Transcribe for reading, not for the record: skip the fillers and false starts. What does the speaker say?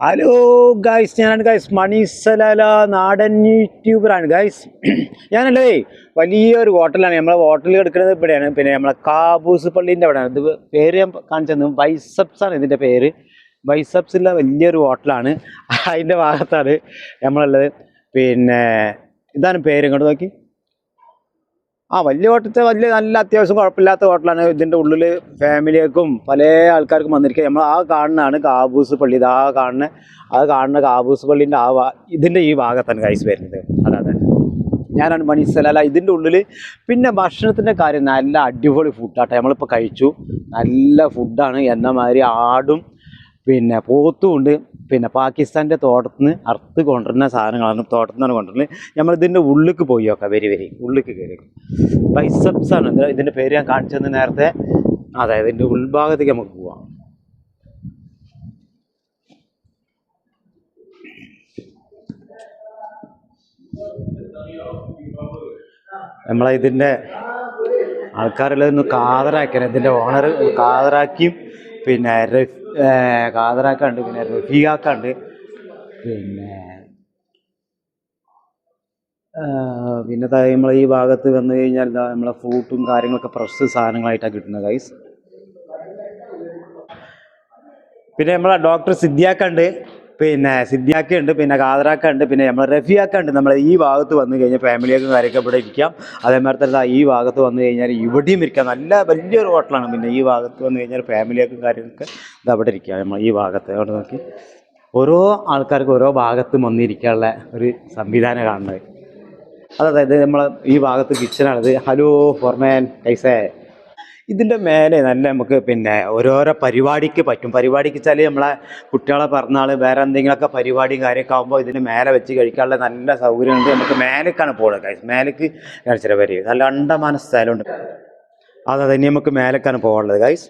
Hello guys, ഞാനാണ് guys മണീസലാല നാടൻ യൂട്യൂബറാണ് guys. ഞാനല്ലേ വലിയൊരു ഹോട്ടലാണ്. നമ്മളെ ഹോട്ടലിൽ എടുക്കുന്നത് ഇവിടെയാണ്. പിന്നെ നമ്മളെ കാബൂസ് പള്ളീൻ്റെ അവിടെയാണ്. ഇത് പേര് ഞാൻ കാണിച്ചു തന്നു, ബൈസപ്സ് ആണ് ഇതിൻ്റെ പേര്. ബൈസപ്സിലുള്ള വലിയൊരു ഹോട്ടലാണ്, അതിൻ്റെ ഭാഗത്താണ് നമ്മളുള്ളത്. പിന്നെ ഇതാണ് പേര്, ഇങ്ങോട്ട് നോക്കി. വലിയ ഹോട്ടലത്തെ നല്ല അത്യാവശ്യം കുഴപ്പമില്ലാത്ത ഹോട്ടലാണ്. ഇതിൻ്റെ ഉള്ളിൽ ഫാമിലിയേക്കും പല ആൾക്കാർക്കും വന്നിരിക്കുക. നമ്മൾ കാണുന്നതാണ് കാബൂസ് പള്ളി. കാണുന്ന കാബൂസ് പള്ളീൻ്റെ ഇതിൻ്റെ ഈ ഭാഗത്താണ് ഗൈസ് വരുന്നത്. അതാണ് ഞാനാണ് മണീസലാല. ഇതിൻ്റെ ഉള്ളിൽ പിന്നെ ഭക്ഷണത്തിൻ്റെ കാര്യം നല്ല അടിപൊളി ഫുഡാട്ടെ. നമ്മളിപ്പോൾ കഴിച്ചു, നല്ല ഫുഡാണ്. എന്ന മാതിരി ആടും പിന്നെ പോത്തും ഉണ്ട്. പിന്നെ പാകിസ്ഥാൻ്റെ തോട്ടത്തിൽ നിന്ന് അറുത്ത് കൊണ്ടുവരുന്ന സാധനങ്ങളാണ്, തോട്ടത്തിൽ നിന്നാണ് കൊണ്ടുവരുന്നത്. നമ്മളിതിൻ്റെ ഉള്ളിലേക്ക് പോയി നോക്കാം. ഉള്ളിലേക്ക് കയറി. ബൈസപ്സ് ആണ് ഇതിൻ്റെ പേര്, ഞാൻ കാണിച്ചത് നേരത്തെ. അതായത് ഇതിൻ്റെ ഉൾഭാഗത്തേക്ക് നമുക്ക് പോവാം. നമ്മളെ ഇതിൻ്റെ ആൾക്കാരെല്ലാം കാതറാക്കിയാണ്. ഇതിൻ്റെ ഓണർ കാതറാക്കിയും പിന്നെ കാതറാക്കുണ്ട്, പിന്നെ റഫീഖാക്കുണ്ട്, പിന്നെ നമ്മളെ ഈ ഭാഗത്ത് വന്നു കഴിഞ്ഞാൽ എന്താ നമ്മളെ ഫ്രൂട്ടും കാര്യങ്ങളൊക്കെ ഫ്രഷ് സാധനങ്ങളായിട്ടാണ് കിട്ടുന്നത് ഗൈസ്. പിന്നെ നമ്മളെ ഡോക്ടർ സിദ്ദിയാക്കുണ്ട്, പിന്നെ സിദ്ദിയാക്കുണ്ട്, പിന്നെ കാതറാക്കുണ്ട്, പിന്നെ നമ്മളെ റഫീഖാക്കുണ്ട്. നമ്മൾ ഈ ഭാഗത്ത് വന്നു കഴിഞ്ഞാൽ ഫാമിലിയൊക്കെ കാര്യമൊക്കെ ഇവിടെ ഇരിക്കാം. അതേമാതിരി തന്നെ ഈ ഭാഗത്ത് വന്നു കഴിഞ്ഞാൽ ഇവിടെയും ഇരിക്കാം. നല്ല വലിയൊരു ഹോട്ടലാണ്. പിന്നെ ഈ ഭാഗത്ത് വന്നു കഴിഞ്ഞാൽ ഫാമിലിയൊക്കെ കാര്യങ്ങളൊക്കെ ഇത് അവിടെ ഇരിക്കാം. നമ്മൾ ഈ ഭാഗത്ത് അവിടെ നോക്കി ഓരോ ആൾക്കാർക്ക് ഓരോ ഭാഗത്തും വന്നിരിക്കാനുള്ള ഒരു സംവിധാനം കാണുന്നത്. അതായത് നമ്മളെ ഈ ഭാഗത്ത് കിച്ചണാണിത്. ഹലോ ഫോർമാൻ കൈസേ. ഇതിൻ്റെ മേലെ നല്ല നമുക്ക് പിന്നെ ഓരോരോ പരിപാടിക്ക് പറ്റും. പരിപാടിക്ക് വെച്ചാൽ നമ്മളെ കുട്ടികളെ പിറന്നാൾ, വേറെ എന്തെങ്കിലുമൊക്കെ പരിപാടിയും കാര്യമൊക്കെ ആകുമ്പോൾ ഇതിൻ്റെ മേലെ വെച്ച് കഴിക്കാനുള്ള നല്ല സൗകര്യമുണ്ട്. നമുക്ക് മേലേക്കാണ് പോകുന്നത് ഗൈസ്. മേലേക്ക് കഴിച്ചിട്ട് വരും. നല്ല അണ്ടമാന സ്ഥലമുണ്ട്. അതെ, നമുക്ക് മേലേക്കാണ് പോകാനുള്ളത് ഗൈസ്.